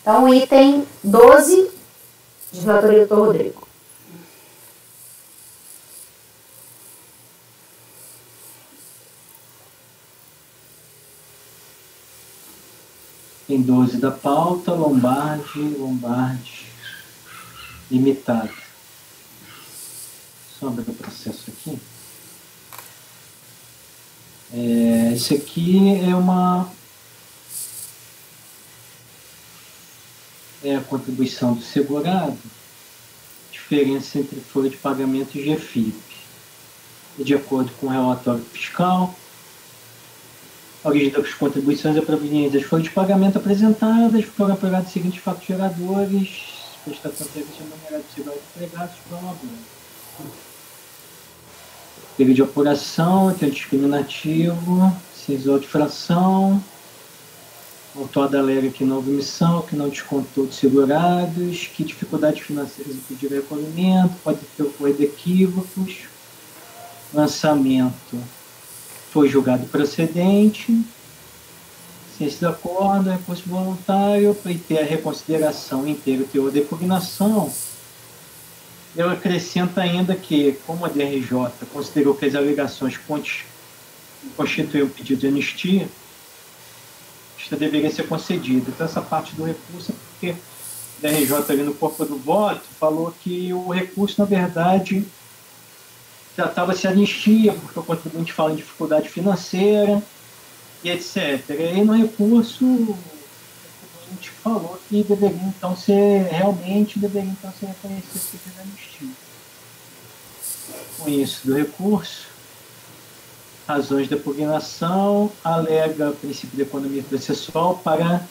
Então, o item 12 de relatoria do Dr. Rodrigo. Em 12 da pauta, Lombardi Limitada. Só abrir o processo aqui. Esse aqui é a contribuição do segurado, diferença entre folha de pagamento e GFIP. E de acordo com o relatório fiscal, a origem das contribuições é proveniente das folhas de pagamento apresentadas, foram empregados os seguintes fatos geradores: prestação de serviço remunerado de segurado empregados para o labor. Período de apuração, que é discriminativo, cinzel de fração, autor alega que não houve emissão, que não descontou de segurados, que dificuldades financeiras impediram o recolhimento, pode ter ocorrido equívocos, lançamento foi julgado procedente, ciência do acordo, recurso voluntário, para ter a reconsideração inteira, teor da impugnação. Eu acrescento ainda que, como a DRJ considerou que as alegações constituíam um pedido de anistia, isto deveria ser concedido. Então, essa parte do recurso é porque a DRJ, ali no corpo do voto, falou que o recurso, na verdade, tratava-se de anistia, porque o contribuinte fala em dificuldade financeira e etc. E aí, no recurso, o contribuinte falou que deveria, então, ser reconhecido o pedido de anistia. Com isso, do recurso, razões da impugnação, alega princípio da economia processual para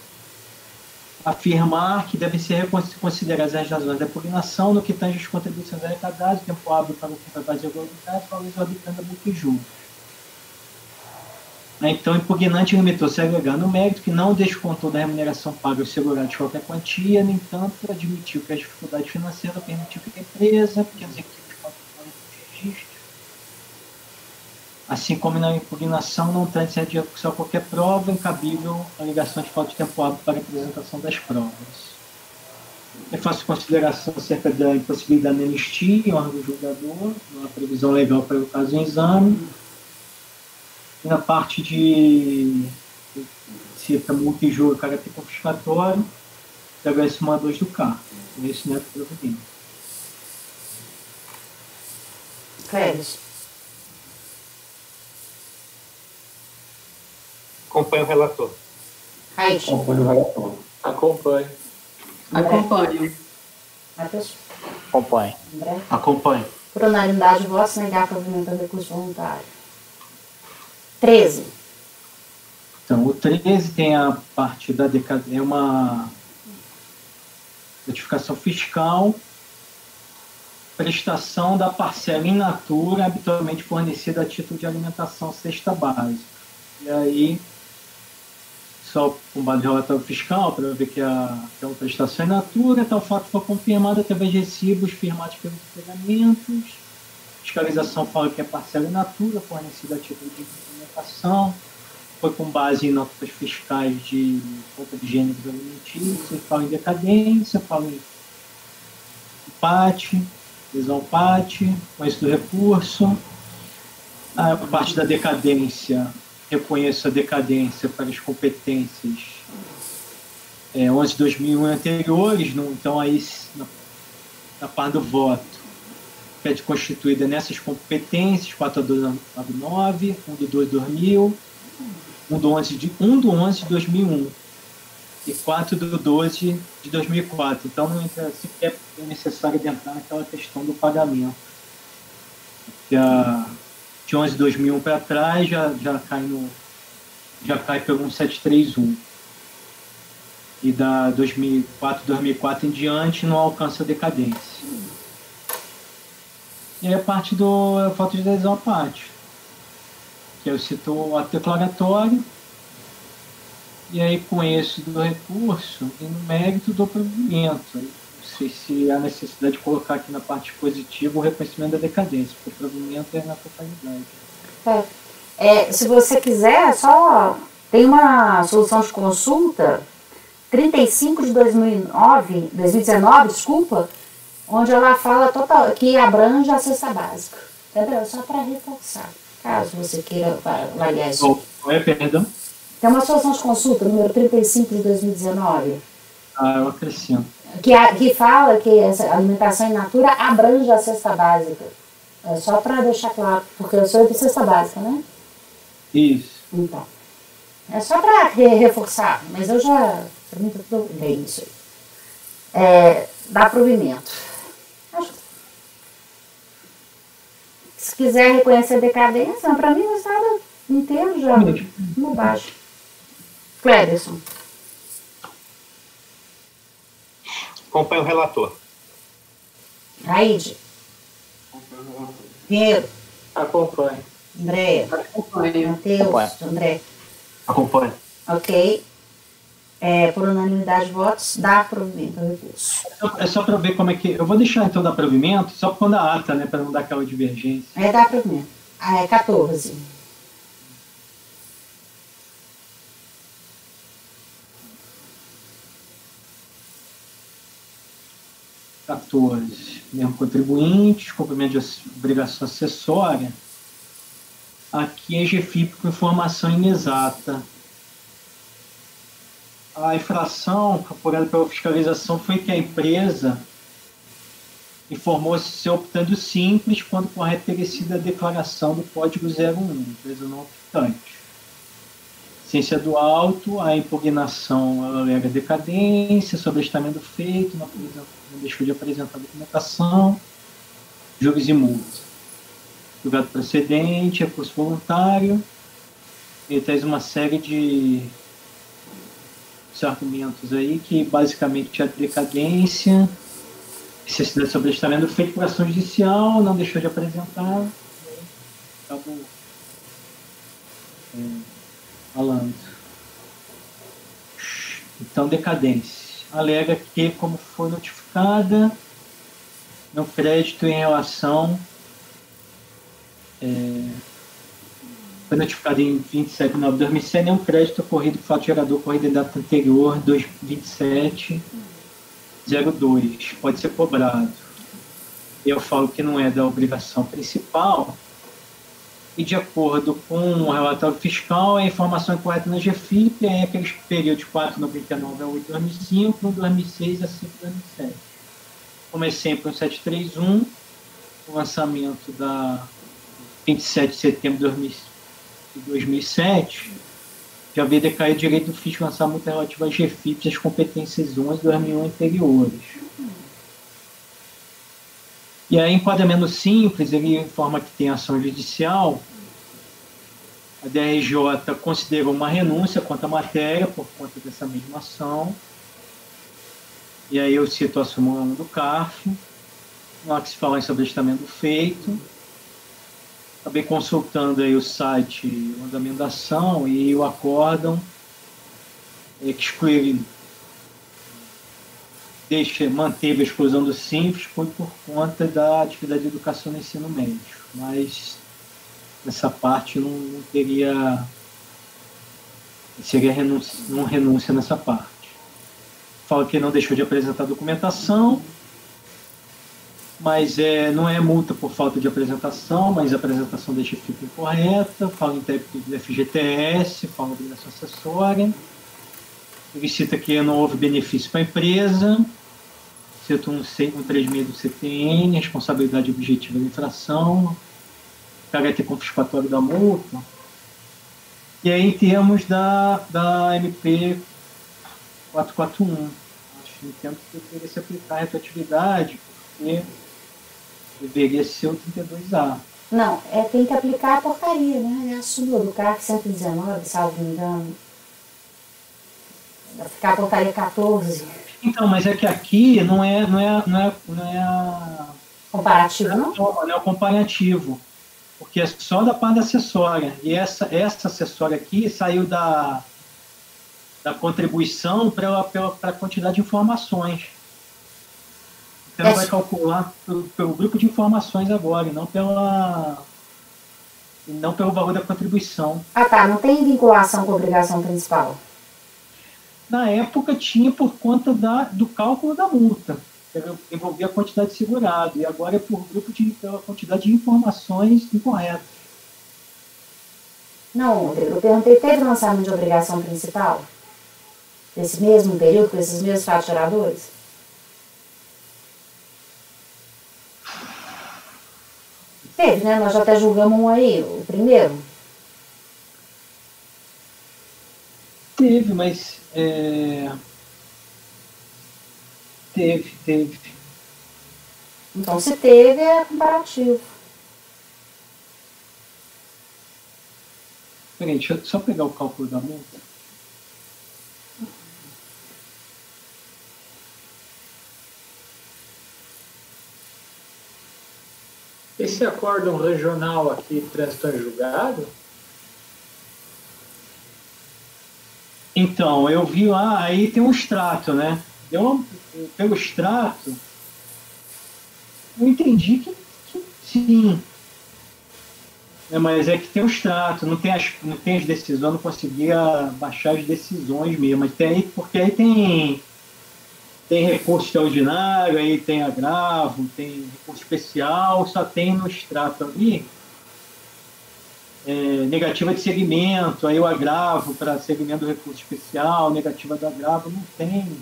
afirmar que devem ser consideradas as razões da impugnação no que tange as contribuições arrecadadas, tempo hábil para o que vai fazer irregularidade, valores orbitando a multijuros. Então, o impugnante limitou-se a alegar no mérito que não descontou da remuneração paga aos segurados de qualquer quantia, no entanto, admitiu que a dificuldade financeira permitiu que a empresa, que as equipes controlaram de registro, assim como na impugnação não trata de execução qualquer prova incabível a alegação de falta de tempo hábil para a apresentação das provas. Eu faço consideração acerca da impossibilidade da anistia em órgão julgador, não há previsão legal para o caso em exame. E na parte de cita multijuro, caráter confiscatório, pega esse uma 2 do carro. Esse não é providência. Cléris. Acompanho o relator. Raíssa. Acompanho o relator. Acompanho. Acompanho. Matheus. Acompanho. André. Acompanho. Por unanimidade, votos negar provimento do recurso voluntário. 13. Então, o 13 tem a parte da decadência, é uma notificação fiscal, prestação da parcela in natura habitualmente fornecida a título de alimentação cesta básica. E aí, só com base no relatório fiscal, para ver que é uma prestação in natura, tal fato foi confirmado através de recibos firmados pelos pagamentos. Fiscalização fala que é parcela in natura fornecida a título de alimentação. Foi com base em notas fiscais de compra de gêneros alimentícios, fala em decadência, fala em empate, lesão empate, com isso do recurso. A parte da decadência, reconheço a decadência para as competências 11 de 2001 anteriores, então aí na parte do voto, que é constituída nessas competências, 4299, 1 de 2 de 2000, 1 do 11 de 2001 e 4 do 12 de 2004. Então, não é sequer necessário adentrar naquela questão do pagamento. De 11 de 2001 para trás, já cai pelo 1731. E da 2004 em diante, não alcança a decadência. E aí a parte do falta de lesão apática, que eu cito o ato declaratório, e aí com esse do recurso e no mérito do provimento. Não sei se há necessidade de colocar aqui na parte positiva o reconhecimento da decadência, porque o provimento é na totalidade. Se você quiser, só Tem uma solução de consulta 35 de 2019, desculpa, onde ela fala que abrange a cesta básica. Entendeu? Só para reforçar, caso você queira avaliar isso. Perdão? Tem uma solução de consulta, número 35 de 2019. Eu acrescento. Que fala que essa alimentação in natura abrange a cesta básica. É só para deixar claro, porque eu sou de cesta básica, né? Isso. Então. É só para reforçar, mas eu já. Para mim tá tudo bem isso aí. Dá provimento. Se quiser reconhecer a decadência, para mim o estado inteiro já no baixo. Cléberson. Acompanho o relator. Raide. Pinheiro. Acompanho. Andréia. Acompanho. Matheus. André. Acompanho. Ok. Por unanimidade de votos, dá provimento ao recurso. É só para ver como é que... Eu vou deixar então dar provimento, só quando a ata, né? Para não dar aquela divergência. Dá provimento. 14. Mesmo contribuinte, cumprimento de obrigação acessória. Aqui é GFIP com informação inexata. A infração apurada pela fiscalização foi que a empresa informou-se ser optando simples quando correta teria sido a declaração do código 01, empresa não optante. Ciência do auto, a impugnação alega decadência, sobrestamento feito, não deixou de apresentar a documentação, juros e multa. Julgado procedente, recurso voluntário, ele traz uma série de argumentos aí que basicamente a decadência, necessidade de sobrestamento feito por ação judicial, não deixou de apresentar, acabou falando. Então, decadência. Alega que, como foi notificada no crédito em relação foi notificado em 27 de novembro de 2007, é um crédito ocorrido por fato gerador ocorrido em data anterior, 27/02, pode ser cobrado. Eu falo que não é da obrigação principal, e de acordo com o relatório fiscal, a informação é correta na GFIP, é aqueles períodos de 4,99 a 8,2005, 2006 a 5,2007. Como é sempre um 731, o lançamento da 27 de setembro de 2007, já havia decaído o direito do fisco lançar multa relativa à GFIP e às competências 11 de 2001 anteriores. E aí, enquadramento simples, ele informa que tem ação judicial. A DRJ considerou uma renúncia contra a matéria por conta dessa mesma ação. E aí eu cito a súmula 1 do CARF, lá que se fala em sobrestamento feito. Acabei consultando aí o site, o andamento da ação e o acórdão que excluiu, manteve a exclusão do Simples por conta da atividade de educação no ensino médio, mas nessa parte não teria, seria renúncia nessa parte. Fala que não deixou de apresentar documentação, mas não é multa por falta de apresentação, mas a apresentação deixa fica incorreta, fala em técnico do FGTS, fala em obrigação acessória, ele cita que não houve benefício para a empresa, cita um 36 do CTN, responsabilidade objetiva da infração, caráter confiscatório da multa, e aí em termos da MP 441, acho que entendo que deveria se aplicar a retroatividade, porque deveria ser o 32A. Não, tem que aplicar a portaria, né? É a súmula do CARF 119, salvo engano. Vai ficar a portaria 14. Então, mas é que aqui não é comparativo, não? Não é o comparativo, porque é só da parte acessória. E essa acessória aqui saiu da contribuição para a quantidade de informações. Então, vai calcular pelo grupo de informações agora, e não e não pelo valor da contribuição. Ah, tá. Não tem vinculação com a obrigação principal. Na época tinha por conta do cálculo da multa, que envolvia a quantidade de segurado, e agora é por grupo pela quantidade de informações incorretas. Não, Rodrigo, eu perguntei, teve lançamento de obrigação principal? Nesse mesmo período, com esses mesmos faturadores? Teve, né? Nós já até julgamos um aí, o primeiro. Teve, mas teve. Então, se teve, é comparativo. Peraí, deixa eu só pegar o cálculo da multa. Esse acórdão regional aqui transitou em julgado? Então, eu vi lá, aí tem um extrato, né? Pelo extrato, eu entendi que sim. Mas é que tem o extrato, não tem as decisões, eu não conseguia baixar as decisões mesmo. Mas porque aí tem recurso extraordinário, aí tem agravo, tem recurso especial, só tem no extrato ali negativa de segmento, aí o agravo para segmento do recurso especial, negativa do agravo, não tem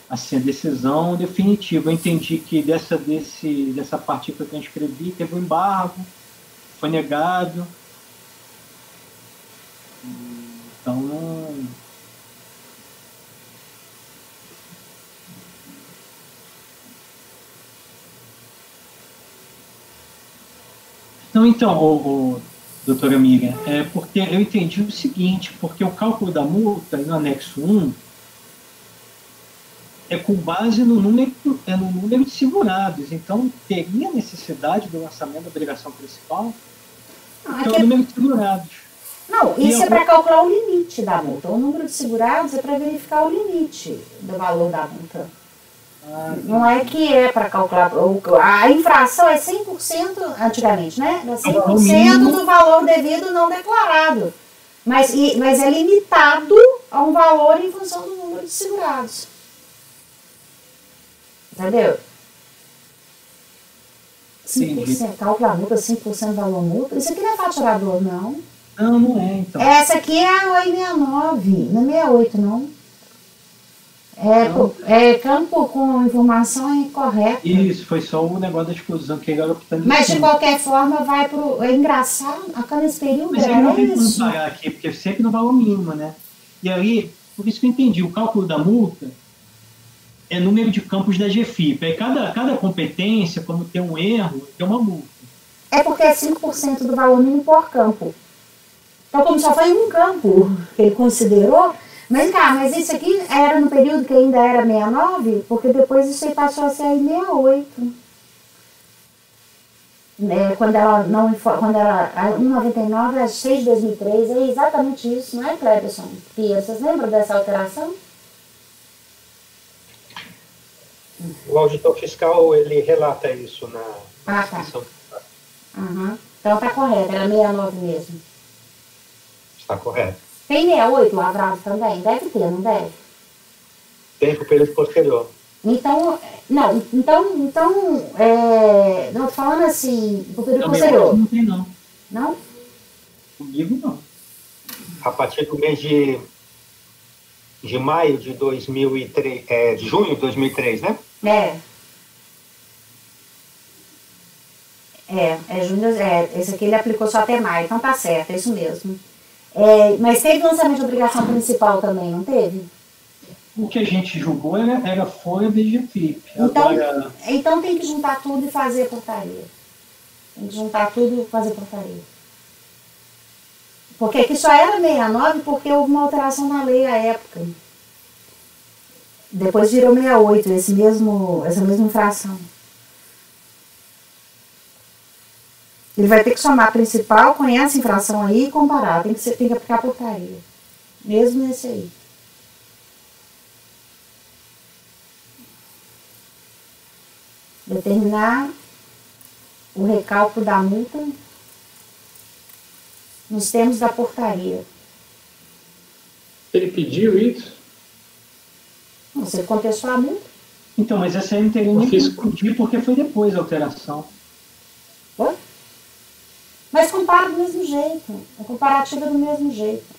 assim, a decisão definitiva. Eu entendi que dessa parte que eu transcrevi, teve um embargo, foi negado. Então, doutora Miriam, porque eu entendi o seguinte, porque o cálculo da multa, no anexo 1, é com base no número de segurados. Então, teria necessidade do lançamento da obrigação principal, que é o número de segurados. Não, isso é para calcular o limite da multa. O número de segurados é para verificar o limite do valor da multa. Não é que é para calcular. A infração é 100% antigamente, né? Era 100% do valor devido não declarado. Mas é limitado a um valor em função do número de segurados. Entendeu? 5%, cálculo da multa, 5% valor multa. Isso aqui não é faturador, não. Não é, então. Essa aqui é a 869, não é 68, não. É campo com informação incorreta. Isso, foi só o negócio da exclusão, que agora está Mas de qualquer forma vai pro. É engraçado, acá nesse período mas era não tem como isso. pagar aqui, porque é sempre no valor mínimo, né? E aí, por isso que eu entendi, o cálculo da multa é número de campos da GFIP. Aí cada competência, quando tem um erro, tem uma multa. É porque é 5% do valor mínimo por campo. Então, como só foi um campo que ele considerou, mas isso aqui era no período que ainda era 69, porque depois isso aí passou a ser aí 68. Quando ela 1,99 é 6 de 2003, é exatamente isso, não é, Cleberson? Pia, vocês lembram dessa alteração? O auditor fiscal, ele relata isso na descrição. Uhum. Então tá correto, era 69 mesmo. Está correto. Tem 68 lavrado também? Deve ter, não deve? Tem para o período posterior. Então, não tô falando assim, do período posterior. Não tem, não. Não? Comigo, não. A partir do mês de maio de 2003, de junho de 2003, né? Junho, esse aqui ele aplicou só até maio, então tá certo, é isso mesmo. Mas teve lançamento de obrigação principal também, não teve? O que a gente julgou era folha de GFIP. Então tem que juntar tudo e fazer portaria. Tem que juntar tudo e fazer portaria. Porque aqui só era 69 porque houve uma alteração na lei à época. Depois virou 68, essa mesma infração. Ele vai ter que somar a principal com essa infração aí e comparar. Tem que aplicar a portaria. Mesmo nesse aí. Determinar o recálculo da multa nos termos da portaria. Ele pediu isso? Você contestou a multa? Então, mas essa aí não teria nem fiz- que pedir, porque foi depois da alteração. Oi? Mas compara do mesmo jeito. A comparativa é do mesmo jeito.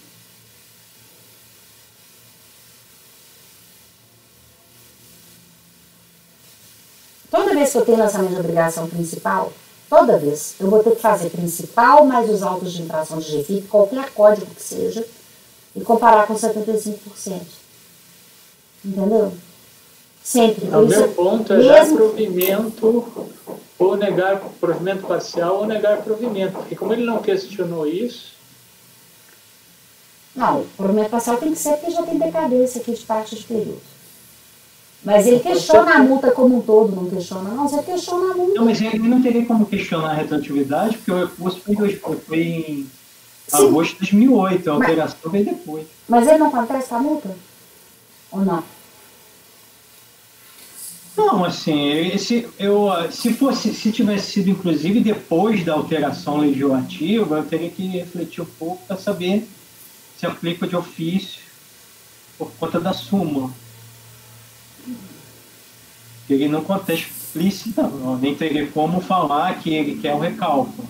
Toda vez que eu tenho lançamento de obrigação principal, toda vez, eu vou ter que fazer principal mais os autos de infração de GFIP, qualquer código que seja, e comparar com 75%. Entendeu? Sempre. O meu ponto é dar mesmo... provimento ou negar provimento parcial ou negar provimento. Porque como ele não questionou isso, Não, o provimento parcial tem que ser porque já tem decadência aqui de parte de período. Mas ele questiona a multa como um todo, não questiona, não. Você questiona a multa. Não, mas ele não teria como questionar a retroatividade, porque o recurso foi em Sim. agosto de 2008, a alteração veio depois. Mas ele não contesta a multa? Ou não? Não, assim, se tivesse sido inclusive depois da alteração legislativa, eu teria que refletir um pouco para saber se aplica de ofício por conta da súmula. Ele não contesta explícita, nem teria como falar que ele quer o recálculo.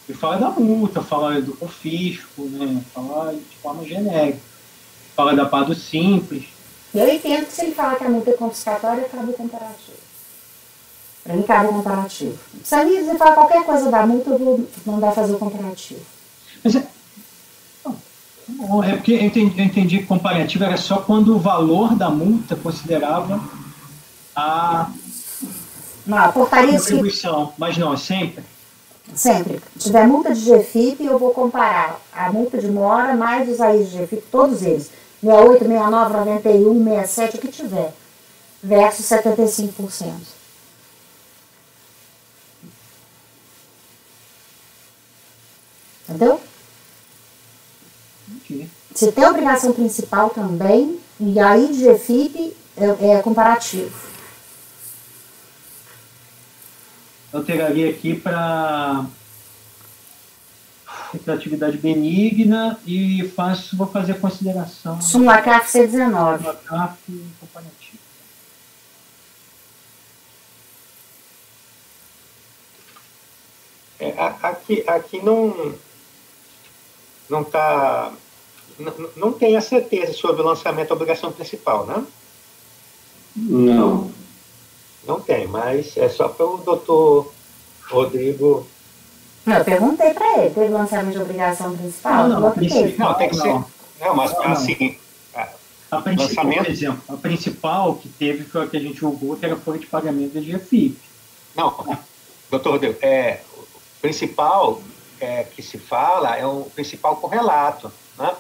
Ele fala da multa, fala do confisco, né? Fala de forma genérica. Fala da parte do simples. Eu entendo que se ele falar que a multa é confiscatória, cabe o comparativo. Para mim, cabe o comparativo. Se ele falar qualquer coisa da multa, eu vou mandar fazer o comparativo. Mas é porque eu entendi que comparativo era só quando o valor da multa considerava a Não, portaria que contribuição. Mas não, é sempre. sempre. Se tiver multa de GFIP, eu vou comparar a multa de mora mais os AIs de GFIP, todos eles. 68, 69, 91, 67, o que tiver. Versus 75%. Entendeu? Entendi. Se tem obrigação principal também, e aí de GFIP é comparativo. Eu alteraria aqui para atividade benigna e vou fazer a consideração Súmula CAF C19. do CAF comparativo. Aqui não tem a certeza sobre o lançamento da obrigação principal, né? Não. Não tem, mas é só para o doutor Rodrigo. Não, eu perguntei para ele, teve lançamento de obrigação principal? Não, Falou que teve. Não, tem que ser. Não. Não, mas Não. assim. A principal, Lançamento? por exemplo, a principal que teve foi a que a gente julgou, que era a folha de pagamento da GFIP. Não, doutor Rodrigo, o principal que se fala é o principal correlato, né?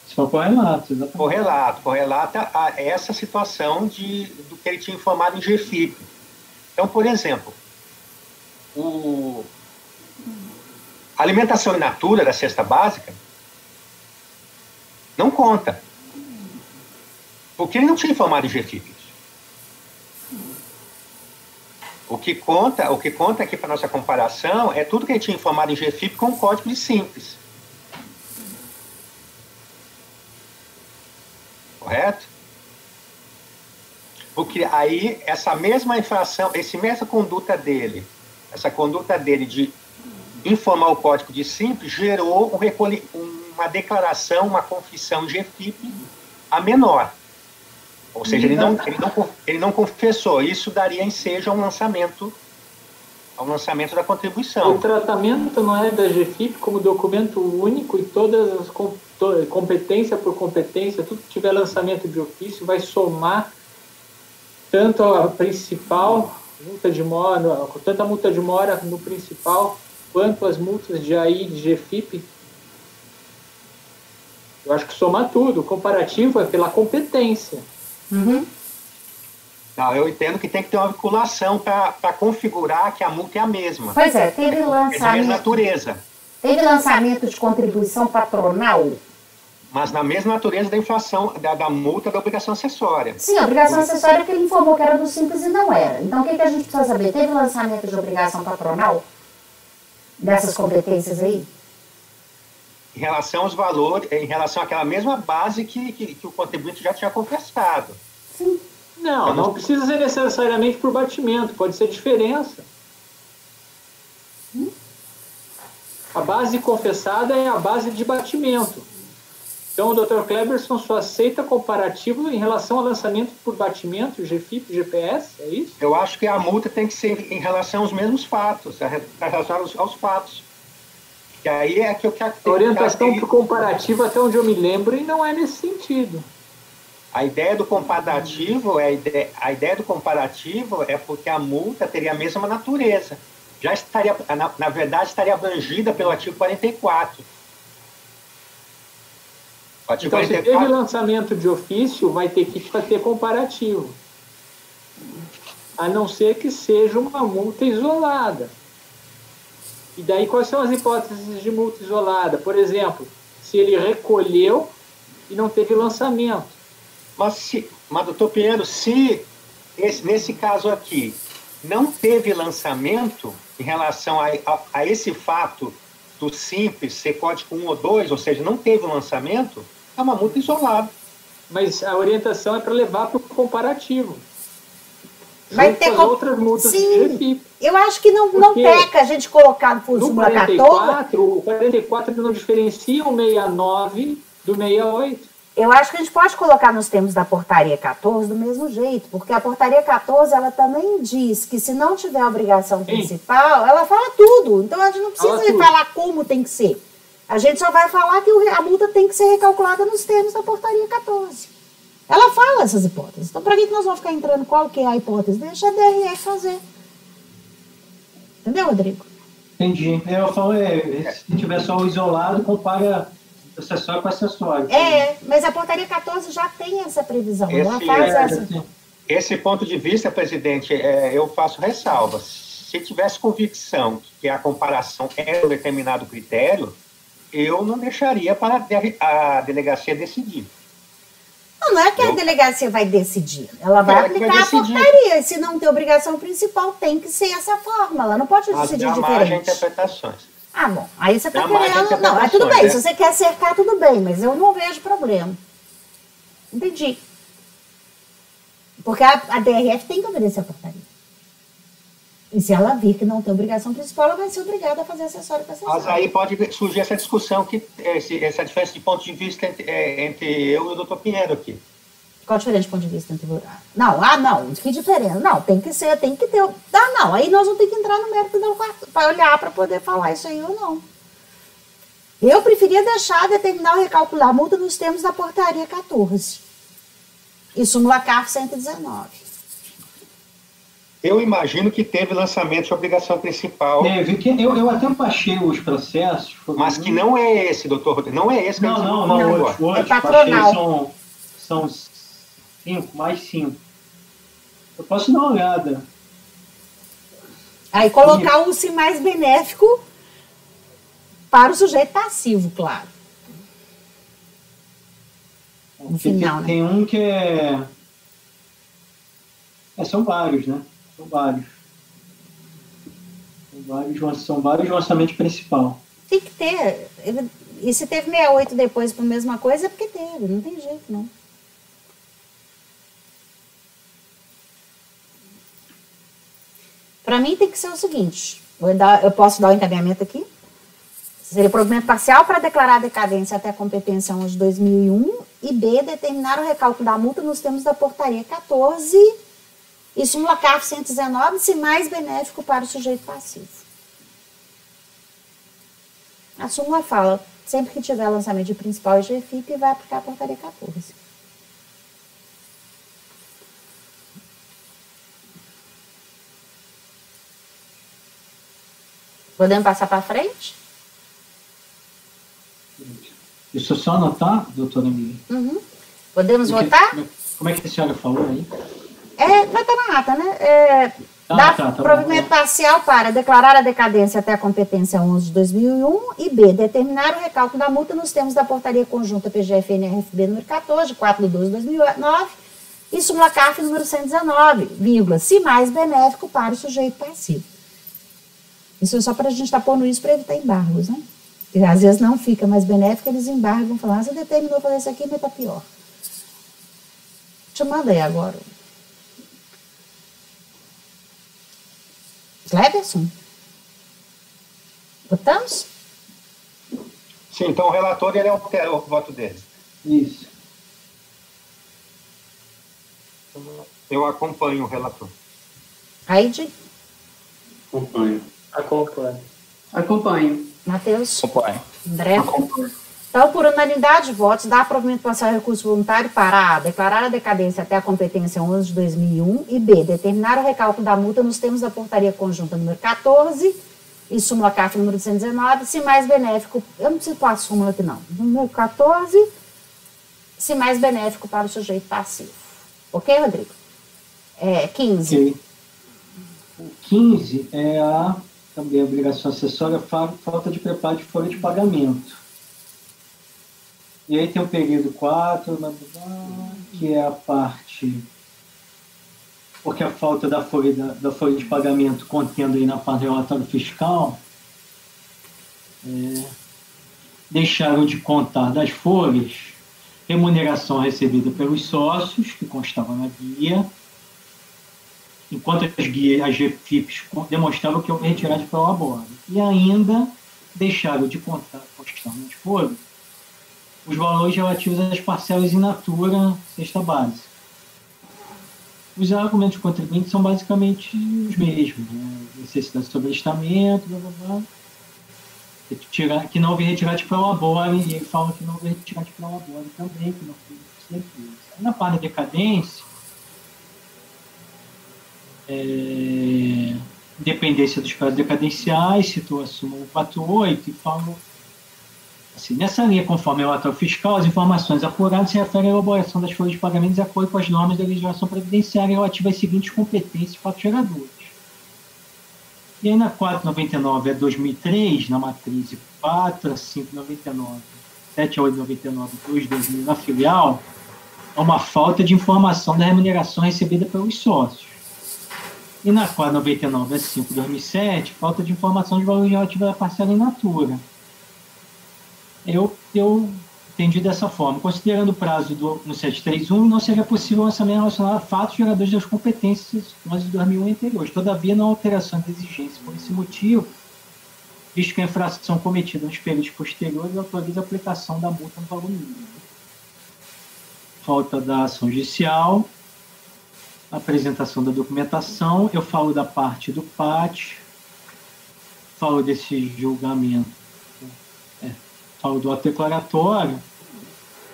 Só correlato, exatamente. Correlata a essa situação do que ele tinha informado em GFIP. Então, por exemplo, a alimentação in natura da cesta básica não conta. Porque ele não tinha informado em GFIP. O que conta aqui para nossa comparação é tudo que ele tinha informado em GFIP com o código de simples. Correto? Porque aí essa mesma infração, essa mesma conduta dele de informar o código de simples gerou uma declaração, uma confissão de GFIP a menor. Ou seja, ele não confessou. Isso daria ensejo a um lançamento da contribuição. o tratamento não é da GFIP como documento único e todas as competência por competência, tudo que tiver lançamento de ofício vai somar tanto a principal multa de mora, tanto a multa de mora no principal, quanto as multas de AI e de GFIP. Eu acho que soma tudo. O comparativo é pela competência. Uhum. Não, eu entendo que tem que ter uma vinculação para configurar que a multa é a mesma. Pois é, teve É da mesma lançamento. natureza, Teve lançamento de contribuição patronal? mas na mesma natureza da inflação, da multa da obrigação acessória. Sim, a obrigação acessória que ele informou que era do simples e não era. Então, o que a gente precisa saber? Teve lançamento de obrigação patronal? Dessas competências aí? em relação aos valores, em relação àquela mesma base que o contribuinte já tinha confessado. Sim. Não precisa ser necessariamente por batimento, pode ser diferença. A base confessada é a base de batimento. Então, o Dr. Cleberson só aceita comparativo em relação ao lançamento por batimento, GFIP, GPS, é isso? Eu acho que a multa tem que ser em relação aos mesmos fatos, em relação aos fatos. Que aí é que eu quero... A orientação para o comparativo, até onde eu me lembro, e não é nesse sentido. A ideia do comparativo é porque a multa teria a mesma natureza. Já estaria, na verdade, estaria abrangida pelo artigo 44. O artigo Então, 44... se teve lançamento de ofício, vai ter que ter comparativo. A não ser que seja uma multa isolada. E daí, quais são as hipóteses de multa isolada? Por exemplo, se ele recolheu e não teve lançamento. Mas doutor Pinheiro, se nesse caso aqui não teve lançamento em relação a esse fato do simples ser código 1 ou 2, ou seja, não teve um lançamento, é uma multa isolada. Mas a orientação é para levar para o comparativo. Vai ter outras multas. Sim, eu acho que não peca a gente colocar no súmula 14. O 44 não diferencia o 69 do 68. Eu acho que a gente pode colocar nos termos da portaria 14 do mesmo jeito, porque a portaria 14, ela também diz que se não tiver obrigação principal, ela fala tudo. Então a gente não precisa falar como tem que ser. A gente só vai falar que a multa tem que ser recalculada nos termos da portaria 14. Ela fala essas hipóteses. Então, para que nós vamos ficar entrando qual que é a hipótese? Deixa a DRE fazer. Entendeu, Rodrigo? Entendi. Eu falo, se tiver só o isolado, compara acessório com acessório. Mas a portaria 14 já tem essa previsão. Ela faz esse ponto de vista, presidente, eu faço ressalvas. Se tivesse convicção que a comparação é um determinado critério, eu não deixaria para a delegacia decidir. Não é que a delegacia vai decidir. Ela vai aplicar a portaria. E se não tem obrigação principal, tem que ser essa forma. Ela não pode decidir diferente. Interpretações. Ah, bom. Aí você está querendo... Não, mas tudo bem. Se você quer cercar, tudo bem. Mas eu não vejo problema. Entendi. Porque a DRF tem que obedecer a portaria. E se ela vir que não tem obrigação principal, ela vai ser obrigada a fazer acessório para acessório. Mas aí pode surgir essa discussão, essa diferença de ponto de vista entre eu e o doutor Pinheiro aqui. Qual a diferença de ponto de vista entre... Não, que diferença? Não, tem que ter... Não, aí nós vamos ter que entrar no mérito para olhar, para poder falar isso aí ou não. Eu preferia determinar ou recalcular a multa nos termos da portaria 14. E súmula CARF 119. Eu imagino que teve lançamento de obrigação principal. Eu até baixei os processos. Mas que não é esse, doutor Rodrigo. Não é esse que não, outros. É patronal. São 5, mais 5. Eu posso dar uma olhada. Aí colocar o se mais benéfico para o sujeito passivo, claro. No final, tem um que são vários, né? São vários lançamentos principal. Tem que ter. E se teve 68 depois para a mesma coisa, é porque teve. Não tem jeito, não. Para mim tem que ser o seguinte. Eu posso dar o encaminhamento aqui. Seria provimento parcial para declarar a decadência até a competência 11 de 2001 e B, determinar o recálculo da multa nos termos da portaria 14 e súmula CARF 119, se mais benéfico para o sujeito passivo. A súmula fala, sempre que tiver lançamento de principal e GFIP, vai aplicar a portaria 14. Podemos passar para frente? Deixa eu só anotar, doutora Emília. Uhum. Podemos votar? Como é que a senhora falou aí? Vai estar na ata, né? Dá provimento parcial para declarar a decadência até a competência 11 de 2001 e B, determinar o recálculo da multa nos termos da portaria conjunta PGF-NRFB número 14, de 4 de 12 de 2009 e súmula CARF número 119, vírgula, se mais benéfico para o sujeito passivo. Isso é só para a gente estar pondo isso para evitar embargos, né? E às vezes não fica mais benéfica, eles embargam, falam, você determinou fazer isso aqui, mas está pior. Te mandei agora. Cleverson? Votamos? Sim, então o relator ele altera o voto dele. Isso. Eu acompanho o relator. Aide? Acompanho. Acompanho. Acompanho. Matheus? Acompanho. André? Então, por unanimidade de votos, dá provimento parcial recurso voluntário para A, declarar a decadência até a competência 11 de 2001 e B, determinar o recálculo da multa nos termos da portaria conjunta número 14 e súmula CAF número 119, se mais benéfico, eu não preciso pôr a súmula aqui não, número 14, se mais benéfico para o sujeito passivo. Ok, Rodrigo? 15. Ok. O 15 é também a obrigação acessória, falta de preparo de folha de pagamento. E aí tem o período 4, que é a parte, porque a falta da folha de pagamento contendo aí na parte do relatório fiscal, deixaram de contar das folhas remuneração recebida pelos sócios, que constava na guia, enquanto as GFIPs demonstravam que houve retirada de prolabore. E ainda deixaram de contar, constar nas folhas, os valores relativos às parcelas in natura, cesta básica. Os argumentos contribuintes são basicamente os mesmos, né? Necessidade de sobrestamento, que não houve retirada de prolabore, e ele fala que não houve retirada de prolabore também, que não foi certeza. Na parte da decadência, independência dos prazos decadenciais, citou a súmula 148 e falou assim, nessa linha, conforme o relatório fiscal, as informações apuradas se referem à elaboração das folhas de pagamentos de acordo com as normas da legislação previdenciária relativas às seguintes competências e fatos geradores. E aí na 499 a 2003, na matriz 4 a 599, 7 a 899, 2 2000 na filial, é uma falta de informação da remuneração recebida pelos sócios. E na 499 a 5 2007, falta de informação de valor relativo à parcela in natura. Eu entendi dessa forma. Considerando o prazo no 731, não seria possível o lançamento relacionado a fatos geradores das competências de 2001 e anteriores. Todavia, não há alteração de exigência. Por esse motivo, visto que a infração cometida nos períodos posteriores autoriza a aplicação da multa no valor mínimo. Falta da ação judicial, apresentação da documentação, eu falo da parte do PAT, falo desse julgamento, falo do ato declaratório,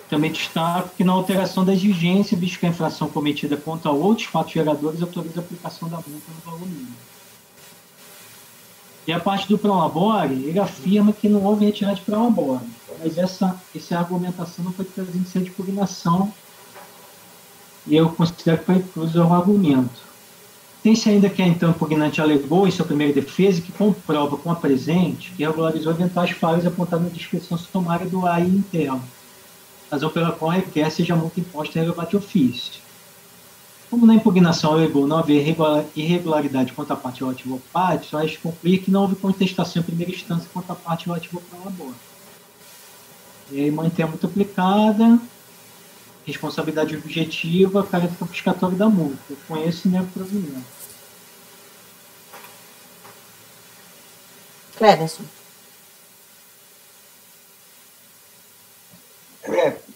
também destaco que na alteração da exigência, visto que a infração cometida contra outros fatos geradores autoriza a aplicação da multa no valor mínimo. E a parte do prolabore, ele afirma que não houve retirada de prolabore, mas essa argumentação não foi trazida em sede de impugnação, e eu considero que foi incluso o argumento. Tem-se ainda que a então impugnante alegou em sua primeira defesa que comprova com a presente que regularizou eventuais falhas apontadas na descrição sumária do AI interno, razão pela qual requer seja multa imposta em relevante ofício. Como na impugnação alegou não haver irregularidade quanto à parte relativa ao PAT, só resta concluir que não houve contestação em primeira instância quanto à parte relativa ao prolabore. E aí mantém a multa aplicada, responsabilidade objetiva, caráter confiscatório da multa. Eu conheço e nego provimento. Cleverson.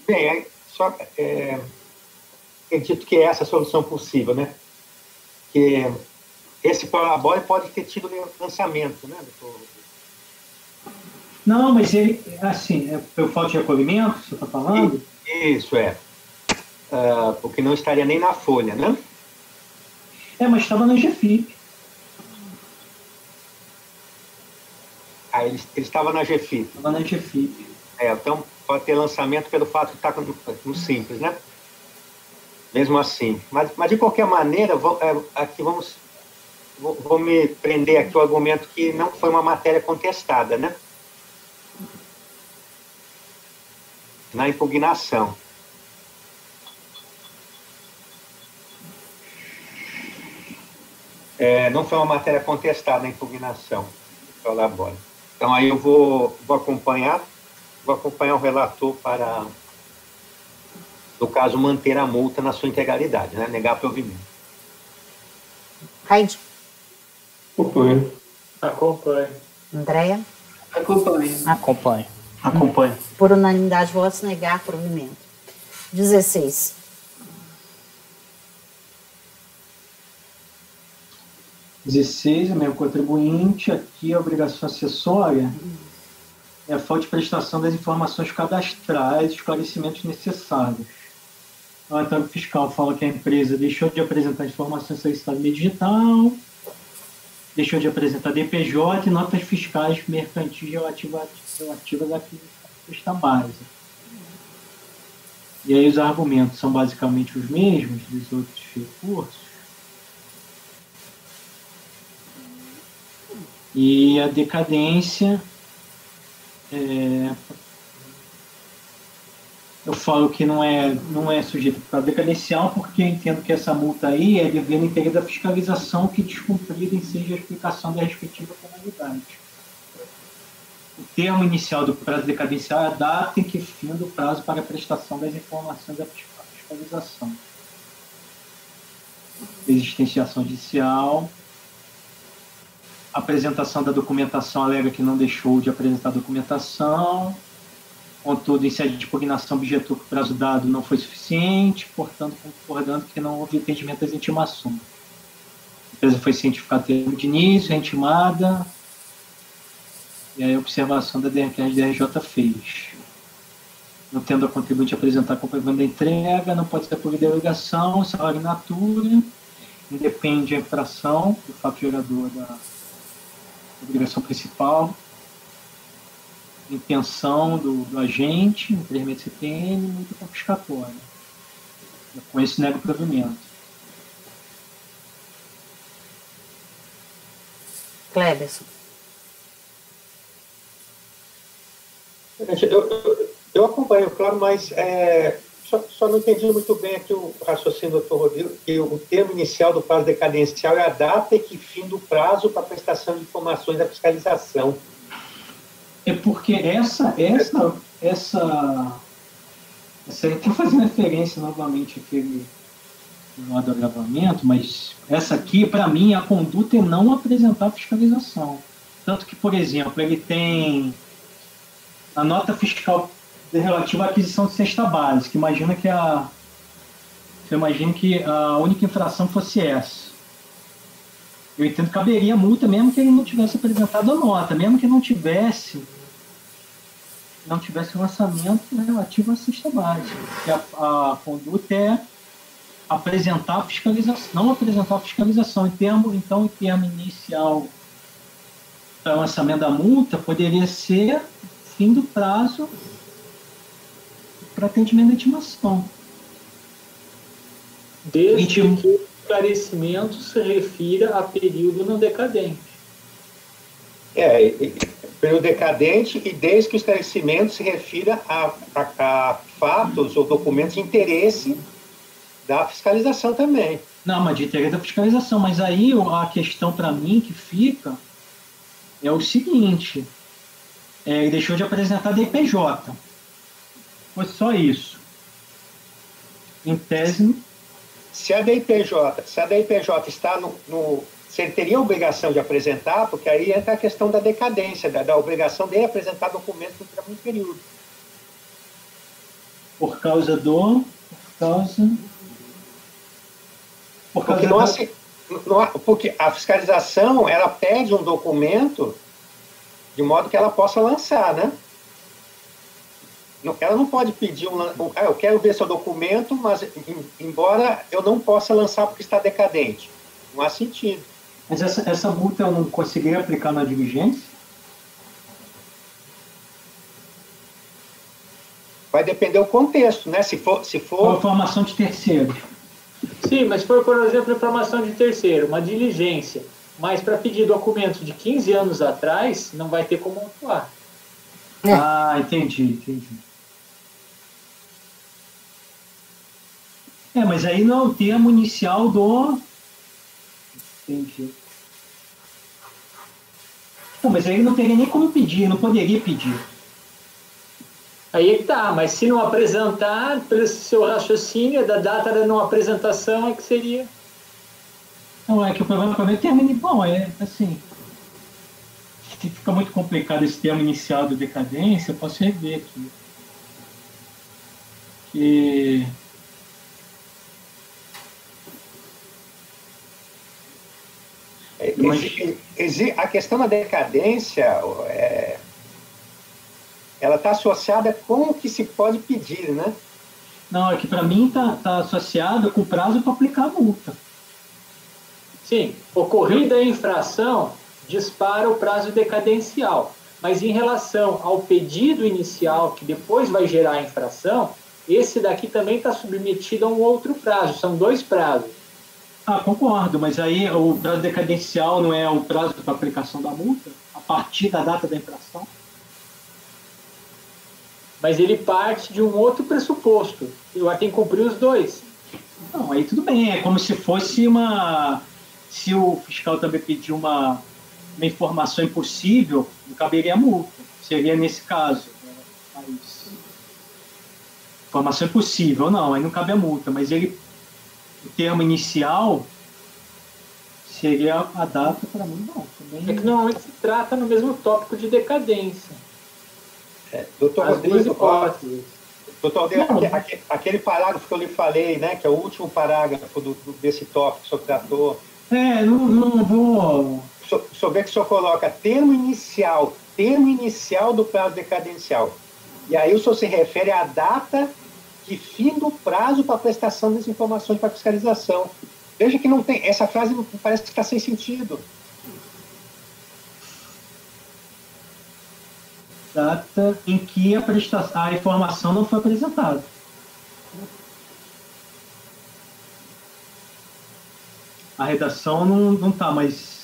Bem, acredito que é essa a solução possível, né? Que esse prolabore pode ter tido lançamento, né, doutor? Não, mas ele, assim, pelo falta de recolhimento, você está falando? Isso, porque não estaria nem na folha, né? Mas estava na GFIP. Ele estava na GFIP. Estava na GFIP. Então pode ter lançamento pelo fato de estar no Simples, né? Mesmo assim. Mas de qualquer maneira, vou me prender aqui o argumento que não foi uma matéria contestada, né? Na impugnação. Não foi uma matéria contestada na impugnação. Prolabore. Então, aí eu vou acompanhar o relator para, no caso, manter a multa na sua integralidade, né? Negar provimento. Raide. Acompanho. Acompanho. Andréia. Acompanho. Acompanho. Por unanimidade de votos, negar provimento. 16. 16, é mesmo contribuinte. Aqui a obrigação acessória é a falta de prestação das informações cadastrais e esclarecimentos necessários. O relatório fiscal fala que a empresa deixou de apresentar informações solicitadas no digital, deixou de apresentar DPJ e notas fiscais mercantis relativas à cesta básica. E aí os argumentos são basicamente os mesmos dos outros recursos. E a decadência, eu falo que não é sujeito para decadencial, porque eu entendo que essa multa aí é dever no interesse da fiscalização que descumprida seja a explicação da respectiva penalidade. O termo inicial do prazo decadencial é a data em que fim do prazo para a prestação das informações à fiscalização. Existenciação judicial. A apresentação da documentação alega que não deixou de apresentar a documentação. Contudo, em sede de impugnação, objetou que o prazo dado não foi suficiente, portanto, concordando que não houve atendimento às intimações. A empresa foi cientificada no termo de início, é intimada, e aí a observação que a DRJ fez. Não tendo a contribuinte apresentar comprovando da entrega, não pode ser por delegação, salário in natura, independe a infração do fato gerador da obrigação principal, intenção do agente, infelizmente CPN, muito confiscatória. Com isso, nega o provimento. Cleberson. Eu acompanho, claro, mas só não entendi muito bem aqui o raciocínio do doutor Rodrigo, que o termo inicial do prazo decadencial é a data e que fim do prazo para a prestação de informações da fiscalização. É porque essa estou fazendo referência novamente àquele do agravamento, mas essa aqui, para mim, a conduta é não apresentar fiscalização. Tanto que, por exemplo, ele tem a nota fiscal relativa à aquisição de cesta básica. Você imagina que a única infração fosse essa. Eu entendo que caberia multa mesmo que ele não tivesse apresentado a nota, mesmo que não tivesse lançamento relativo à cesta básica. Que a conduta é apresentar a fiscalização, não apresentar a fiscalização. Então, em termo inicial para lançamento da multa, poderia ser fim do prazo para atendimento da intimação. Desde que o esclarecimento se refira a período não decadente. Período decadente e desde que o esclarecimento se refira a fatos ou documentos de interesse da fiscalização também. Não, mas de interesse da fiscalização. Mas aí a questão para mim que fica é o seguinte: ele deixou de apresentar DPJ. Foi só isso. Em tese. Se a DIPJ está se ele teria a obrigação de apresentar, porque aí entra a questão da decadência, da obrigação dele apresentar documentos no mesmo período. Porque a fiscalização, ela pede um documento de modo que ela possa lançar, né? Ela não pode pedir eu quero ver seu documento, mas embora eu não possa lançar porque está decadente. Não há sentido. Mas essa multa eu não conseguiria aplicar na diligência? Vai depender do contexto, né? Se for informação de terceiro. Sim, mas se for, por exemplo, informação de terceiro, uma diligência, mas para pedir documentos de 15 anos atrás, não vai ter como atuar. Ah, entendi. Mas aí não é o termo inicial do... Entendi. Não, mas aí não teria nem como pedir, não poderia pedir. Aí é que tá, mas se não apresentar, pelo seu raciocínio, da data da não apresentação, é que seria. Não, é que o problema para mim é termo. Bom, é assim. Se fica muito complicado esse termo inicial de decadência, eu posso rever aqui. Que. A questão da decadência, ela está associada com o que se pode pedir, né? Não, é que para mim tá associado com o prazo para aplicar a multa. Sim, ocorrida a infração, dispara o prazo decadencial. Mas em relação ao pedido inicial, que depois vai gerar a infração, esse daqui também está submetido a um outro prazo. São 2 prazos. Ah, concordo, mas aí o prazo decadencial não é o prazo para aplicação da multa a partir da data da infração? Mas ele parte de um outro pressuposto. Eu tenho que cumprir os 2. Não, aí tudo bem. É como se fosse uma... Se o fiscal também pedir uma informação impossível, não caberia multa. Seria nesse caso. Mas... informação impossível, não, aí não cabe a multa. Mas ele, o termo inicial seria a data, para mim, não. Também... É que normalmente se trata no mesmo tópico de decadência. Doutor Rodrigo, aquele parágrafo que eu lhe falei, né, que é o último parágrafo desse tópico que o senhor tratou. Não vou... O senhor vê que o senhor coloca termo inicial do prazo decadencial. E aí o senhor se refere à data de fim do prazo para prestação das informações para fiscalização. Veja que não tem... Essa frase parece que está sem sentido. Data em que a informação não foi apresentada. A redação não está, mas...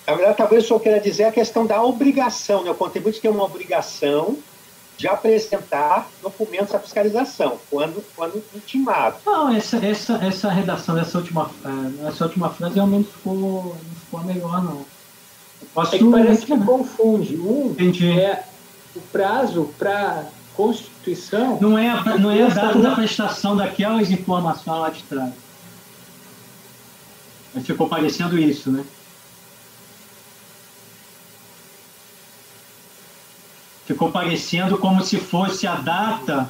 Na verdade, talvez o senhor queira dizer a questão da obrigação, né? O contribuinte tem uma obrigação de apresentar documentos à fiscalização, quando intimado. Não, essa redação dessa última frase realmente não ficou melhor, não. É que parece que confunde. Entendi. É o prazo para constituição... Não é a data da prestação daquelas informações lá de trás. Mas ficou parecendo isso, né? Ficou parecendo como se fosse a data,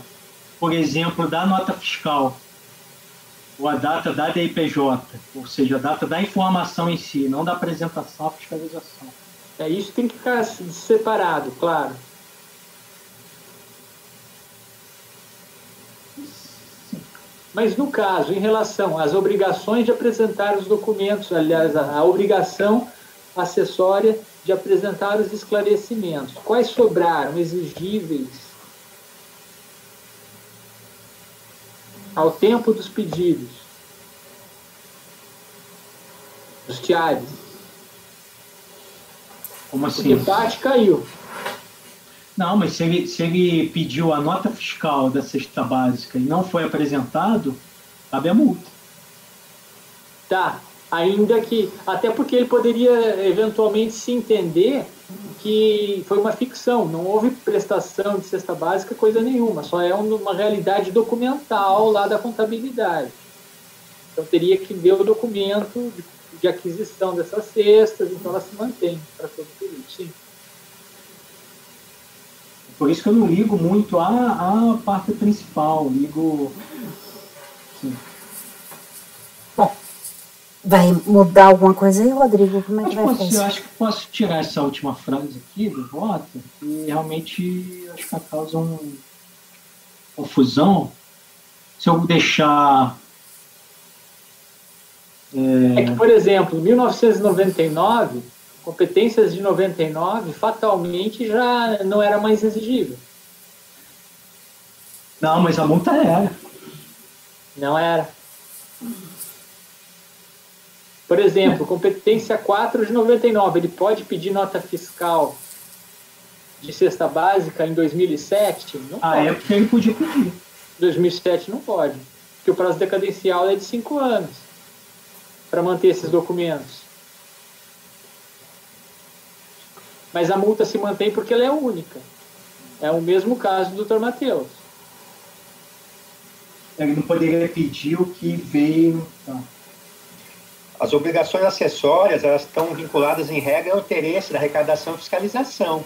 por exemplo, da nota fiscal. Ou a data da DIPJ, ou seja, a data da informação em si, não da apresentação à fiscalização. Isso tem que ficar separado, claro. Mas no caso, em relação às obrigações de apresentar os documentos, aliás, a obrigação acessória de apresentar os esclarecimentos, quais sobraram exigíveis ao tempo dos pedidos, dos tiares? Como assim? Porque parte caiu. Não, mas se ele pediu a nota fiscal da cesta básica e não foi apresentado, cabe a multa. Tá, ainda que... Até porque ele poderia eventualmente se entender que foi uma ficção, não houve prestação de cesta básica, coisa nenhuma, só é uma realidade documental lá da contabilidade. Então teria que ver o documento de aquisição dessas cestas, então ela se mantém para todo o período, sim. Por isso que eu não ligo muito à parte principal, ligo... Sim. Bom, vai mudar alguma coisa aí, Rodrigo? Como é que vai fazer? Eu acho que posso tirar essa última frase aqui do voto, e realmente acho que causa uma confusão. Se eu deixar... É que, por exemplo, 1999, competências de 99, fatalmente já não era mais exigível. Não, mas a multa era. Não era. Por exemplo, competência 4 de 99, ele pode pedir nota fiscal de cesta básica em 2007? Não pode. A época ele podia pedir. 2007 não pode, porque o prazo decadencial é de 5 anos para manter esses documentos. mas a multa se mantém porque ela é única. É o mesmo caso do Dr. Matheus. Ele não poderia pedir o que veio... Tá. As obrigações acessórias, elas estão vinculadas em regra ao interesse da arrecadação e fiscalização.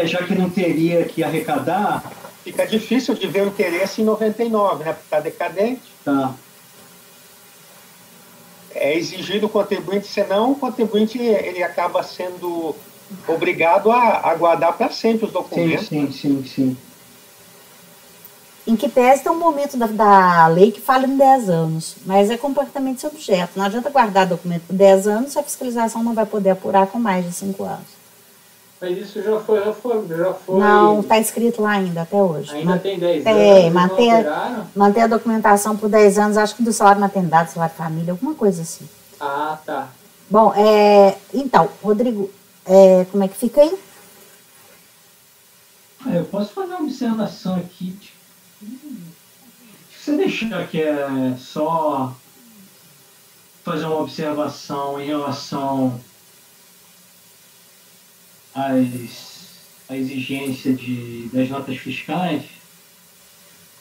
Já que não teria que arrecadar... Fica difícil de ver o interesse em 99, né? Porque está decadente. Tá. É exigido o contribuinte, senão o contribuinte ele acaba sendo obrigado a guardar para sempre os documentos. Sim. Em que pese tem um momento da lei que fala em 10 anos, mas é completamente seu objeto. Não adianta guardar documento por 10 anos se a fiscalização não vai poder apurar com mais de 5 anos. Mas isso já foi... Não, está escrito lá ainda, até hoje. Ainda tem 10 anos? Manter a documentação por 10 anos, acho que do salário maternidade, salário de família, alguma coisa assim. Ah, tá. Bom, então, Rodrigo, como é que fica aí? Eu posso fazer uma observação aqui. Se você deixar que é só fazer uma observação em relação à exigência das notas fiscais.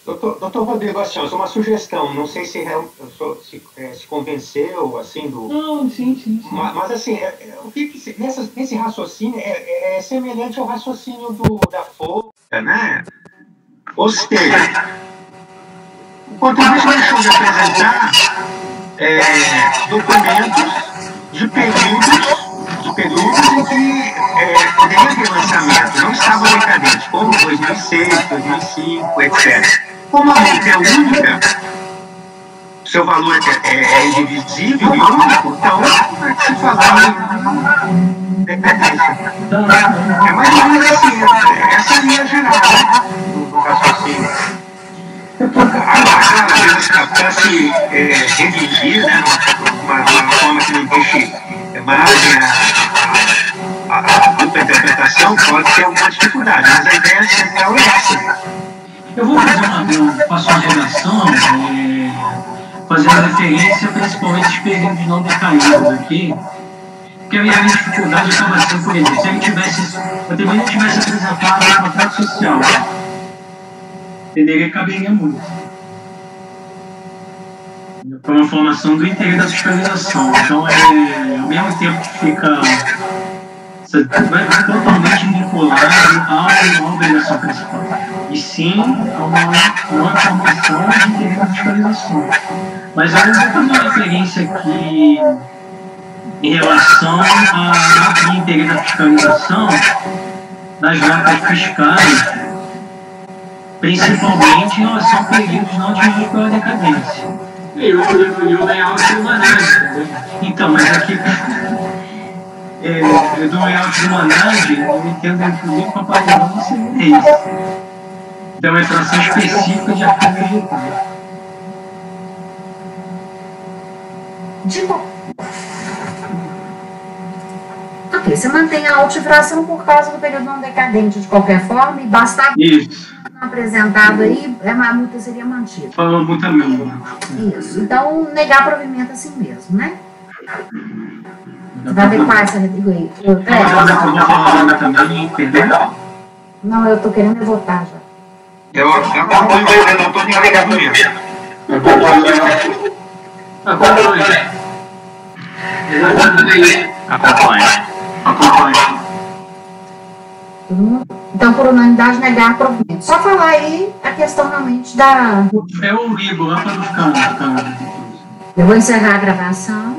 Doutor Rodrigo, assim, só uma sugestão, não sei se convenceu, assim, do... Não, sim. Mas, assim, o que nesse raciocínio é semelhante ao raciocínio da Folha, né? Ou seja, o contribuinte deixou de apresentar documentos de períodos em que poderia ter lançamento, não estavam decadentes, como 2006, 2005, etc. Como a multa é única, seu valor é indivisível e único, então se falar em decadência. É mais ou menos assim, essa é a linha geral, né, do raciocínio. Agora, às vezes, para se redigir, né, uma forma que não deixe margem a dupla interpretação, pode ter alguma dificuldade, mas a ideia central é essa. Eu vou fazer uma redação, fazendo referência principalmente aos períodos não decaídos aqui, porque a minha dificuldade acaba sendo, por exemplo, se eu também não tivesse apresentado um contrato social, entenderia que caberia muito. Para uma formação do interesse da fiscalização. Então, ao mesmo tempo que fica totalmente vinculado à obrigação principal. E sim a uma formação de interesse da fiscalização. Mas eu vou fazer uma referência aqui em relação ao interesse da fiscalização das notas fiscais, principalmente em relação a períodos não atingidos pela decadência. E o layout de managem. Então, mas aqui do layout de managem, eu entendo inclusive com a palavra você é isso. Então, é uma infração específica de ativo vegetal. Ok, você mantém a autifração por causa do período não decadente de qualquer forma, e basta isso. Apresentado aí, a multa seria mantida. Falou muito a mim. Isso. Então, negar provimento assim mesmo, né? Você vai adequar essa retribuição aí. Não, eu tô querendo votar já. Eu acompanho o relator em alegamento. Acompanha. Então, por unanimidade, negar provimento. Só falar aí a questão realmente da... Eu ligo lá para os câmeras. Eu vou encerrar a gravação.